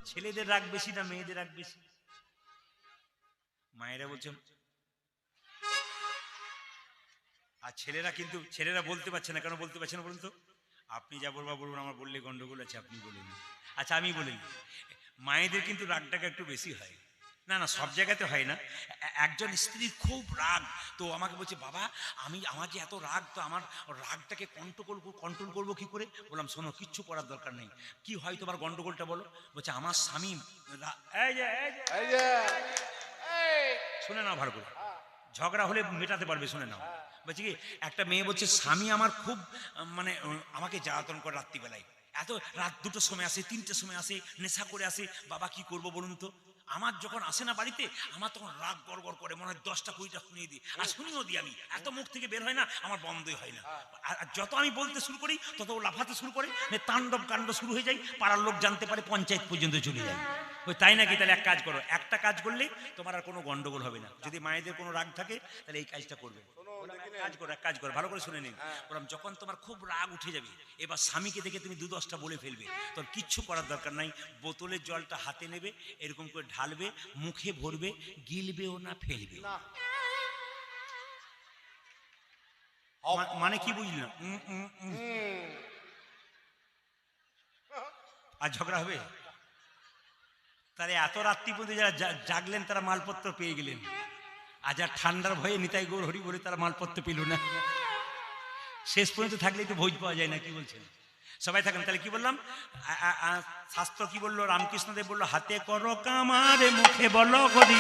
ছেলেদের রাগ বেশি না মেয়েদের রাগ বেশি? মায়েরা বলছেন, আর ছেলেরা বলতে পারছে না। কেন বলতে পারছে না বলুন তো? আপনি যা বলবা বলুন, আমার বললে গন্ডগোল আছে, আপনি বলুন। আচ্ছা আমি বলি, মায়েদের কিন্তু রাগটাকে একটু বেশি হয়। না না, সব জায়গাতে হয় না। একজন স্ত্রীর খুব রাগ, তো আমাকে বলছে, বাবা আমার যে এত রাগ, তো আমার রাগটাকে কন্ট্রোল করবো কি করে? বললাম, শোনো, কিচ্ছু করার দরকার নেই। কি হয় তোমার গন্ডগোলটা বলো? বলছে, আমার স্বামী শুনে নাও ভালো করে, ঝগড়া হলে মেটাতে পারবে, শুনে নাও। বলছি কি, একটা মেয়ে বলছে, স্বামী আমার খুব মানে আমাকে জ্বালাতন করে রাত্রিবেলায়, এত রাত 2টোর সময় আসে, 3টের সময় আসে, নেশা করে আসে। বাবা কি করব বলুন তো? আমার যখন আসে না বাড়িতে, আমার তখন রাগ গড়গড় করে, মনে হয় 10টা 20টা শুনিয়ে দিই। আর শুনিও দিই, আমি এত মুখ থেকে বের হয় না, আমার বন্ধই হয় না। আর যত আমি বলতে শুরু করি, তত ও লাফাতে শুরু করে, তাণ্ডব কাণ্ড শুরু হয়ে যায়। পাড়ার লোক জানতে পারে, পঞ্চায়েত পর্যন্ত চলে যায়। ওই তাই নাকি? তাহলে এক কাজ করো, একটা কাজ করলেই তোমার আর কোনো গন্ডগোল হবে না। যদি মায়েদের কোনো রাগ থাকে, তাহলে এই কাজটা করবে। এক কাজ করো, ভালো করে শুনে নিন। বললাম, যখন তোমার খুব রাগ উঠে যাবে, এবার স্বামীকে দেখে তুমি 2-10টা বলে ফেলবে, তোর কিচ্ছু করার দরকার নাই। বোতলের জলটা হাতে নেবে, এরকম করে ঢালবে, মুখে ভরবে, গিলবেও না, ফেলবে। মানে কি বুঝলাম? আর ঝগড়া হবে? তাহলে এত রাত্রি পর্যন্ত যারা জাগলেন, তারা মালপত্র পেয়ে গেলেন। আর যার ঠান্ডার ভয়ে নিতাই গৌর হরি বলে, তারা মালপত্র পেল না। শেষ পর্যন্ত থাকলেই তো ভোজ পাওয়া যায় না, কি বলছেন? সবাই থাকেন। তাহলে কি বললাম? শাস্ত্র কি বললো? রামকৃষ্ণদেব বললো, হাতে করো কামারে, মুখে বলো হরি,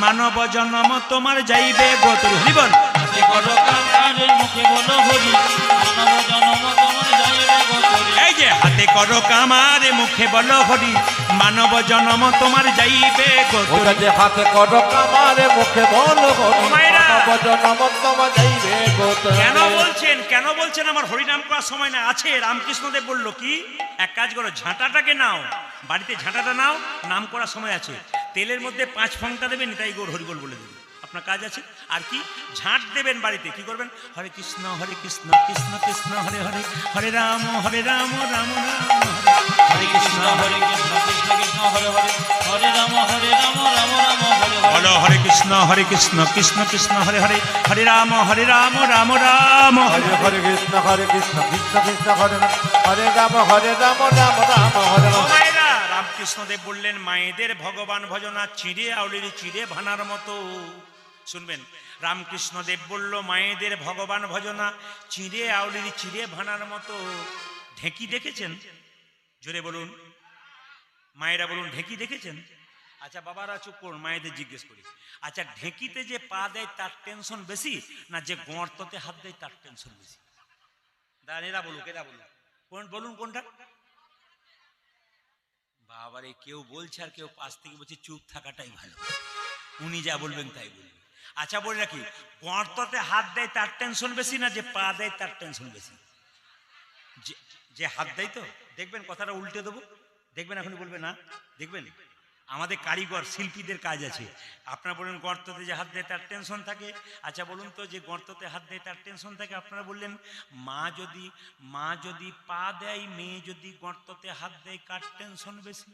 মানব জন্ম তোমার যাইবে গোত্র। হরি বল। হাতে করো কামারে, মুখে বলো হরি, মানব জন্ম তোমার যাইবে গোত্র। এই যে হাতে করো কামারে, মুখে বলো হরি, মানব জন্ম তোমার যাইবে গোত্র। হাতে করো কামারে, মুখে বলো হরি, মানব জন্ম তোমার যাইবে গোত্র। কেন বলছেন আমার হরিনাম করার সময় না? আছে। রামকৃষ্ণদেব বললো কি, এক কাজ করো, ঝাঁটাটাকে নাও, বাড়িতে ঝাঁটাটা নাও, নাম করার সময় আছে, তেলের মধ্যে 5 ফোঁটা দেবেন, তাই গৌর হরিবল বলে দেবেন, আপনার কাজ আছে। আর কি, ঝাঁট দেবেন বাড়িতে। কি করবেন? হরে কৃষ্ণ কৃষ্ণ কৃষ্ণ হরে হরে, হরে রাম রাম রাম হরে কৃষ্ণ কৃষ্ণ কৃষ্ণ হরে হরে, হরে রাম রাম রাম হরে হরে। বলো, হরে কৃষ্ণ কৃষ্ণ কৃষ্ণ হরে হরে, হরে রাম রাম রাম হরে হরে কৃষ্ণ কৃষ্ণ কৃষ্ণ হরে হরে, রাম রাম রাম হরে হরে। রামকৃষ্ণদেব বললেন, মায়েদের ভগবান ভজনা চিড়ে আউলির চিড়ে ভানার মতো। শুনবেন, রামকৃষ্ণদেব বলল, মায়েদের ভগবান ভজনা চিড়ে আউলির চিড়ে ভানার মতো। ঢেঁকি দেখেছেন? জোরে বলুন, মায়েরা বলুন, ঢেঁকি দেখেছেন? আচ্ছা বাবারা চুপ করুন, মায়েদের জিজ্ঞেস করি। আচ্ছা, ঢেঁকিতে যে পা দেয় তার টেনশন বেশি, না যে গর্ততে হাত দেয় তার টেনশন বেশি? এরা বলুক, বলুন কোনটা? বাবারে, কেউ বলছে আর কেউ পাশ থেকে বলছে চুপ থাকাটাই ভালো, উনি যা বলবেন তাই বলবেন। আচ্ছা বলে রাখি, গর্ততে হাত দেয় তার টেনশন বেশি, না যে পা দেয় তার টেনশন বেশি? যে হাত দেয়। তো দেখবেন কথাটা উল্টে দেবো, দেখবেন এখন বলবে না, দেখবেন আমাদের কারিগর শিল্পীদের কাজ আছে। আপনারা বললেন গর্ততে যে হাত দেয় তার টেনশন থাকে। আচ্ছা বলুন তো, যে গর্ততে হাত দেয় তার টেনশন থাকে, আপনারা বললেন মা যদি পা দেয়, মেয়ে যদি গর্ততে হাত দেয়, কার টেনশন বেশি?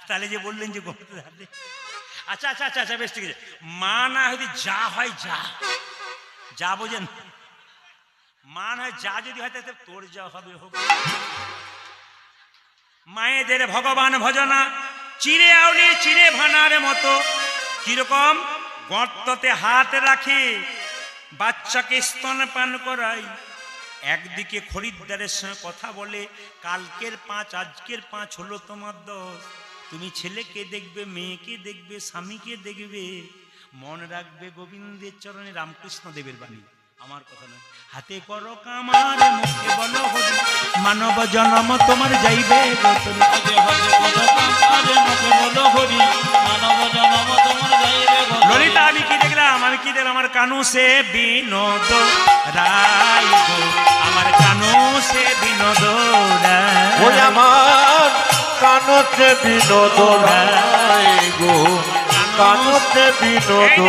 তাহলে যে বললেন যে গর্ততে হাত দেয়, আচ্ছা আচ্ছা আচ্ছা আচ্ছা, বেশ ঠিক আছে। মা না হয়তো যা হয়, যা বোঝেন, মা নয় যা যদি হয়, তাতে তোর যা হবে হোক। মায়েদের ভগবান ভজনা চিড়ে আউলি চিড়ে ভানার মতো। কিরকম? গর্ততে হাত রাখে, বাচ্চাকে স্তন পান করাই, একদিকে খরিদ্দারের সঙ্গে কথা বলে, কালকের 5 আজকের 5 হলো তোমার 10। তুমি ছেলেকে দেখবে, মেয়েকে দেখবে, স্বামীকে দেখবে, মন রাখবে গোবিন্দের চরণে। রামকৃষ্ণ দেবের বাণী, আমার কথা নয়। হাতে করো কামারে, মুখে বলো হরি, মানব জন্ম তোমার যাইবে গোত্র। ললিতা, আমি কি দেখলাম? আমার কানু সে বিনোদ রায় গো, আমার কানু সে বিনোদ রায়, আমার কানু সে বিনোদ রায় গো, কানু সে বিনোদ।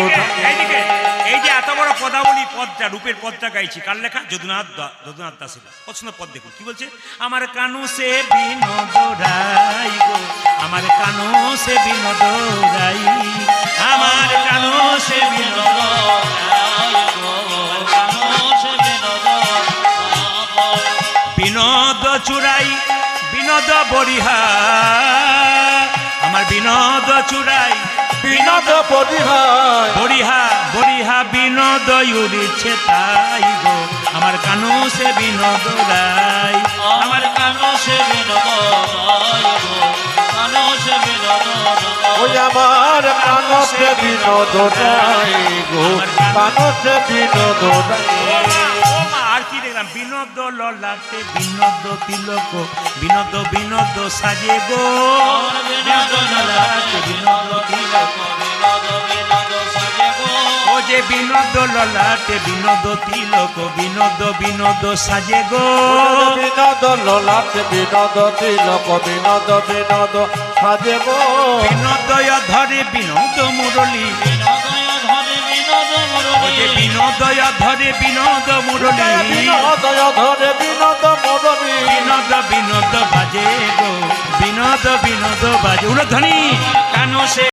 এই যে এত বড় পদাবলী পদটা রূপের পদটা গাইছি কার লেখা? যদুনাথ দাসের। পছন্দ পদ দেখুন কি বলছে, আমার কানু সে বিনোদ রাই গো, আমার কানু সে বিনোদ রাই, আমার কানু সে বিনোদ বিনোদ চুরাই বিনোদ বরিহা, আমার বিনোদ চুরাই বিনোদ পরিহায় বরিহা বরিহা বিনোদ উড়িছে তাই গো, আমার কানু সে বিনোদ রাই, আমার কানো সে বিনোদ রায় গো, কানো সে বিনোদ ওই আমার কানসে বিনোদ রায় গো, কানসে বিনোদ রায়। ও মা, আর কি দেখলাম, বিনোদ ললাটে বিনোদ তিলক, বিনোদ বিনোদ সাজে গো, বিনোদ ললাটে বিনোদ তিলক, বিনোদ বিনোদ সাজে গো, ও যে বিনোদ ললাটে বিনোদ তিলক, বিনোদ বিনোদ সাজে গো, বিনোদ ললাট বিনোদ তিলক, বিনোদ বিনোদ সাজে গো, বিনোদয় ধরে বিনোদ মুরলী, বিনোদয় ধরে বিনোদ ও যে মুরলী, বিনোদয় ধরে বিনোদ মুরলী, বিনোদয় ধরে বিনোদ মরণী, বিনোদ বিনোদ বাজে গো, বিনোদ বিনোদ বাজে উলধ্বনি কানো সে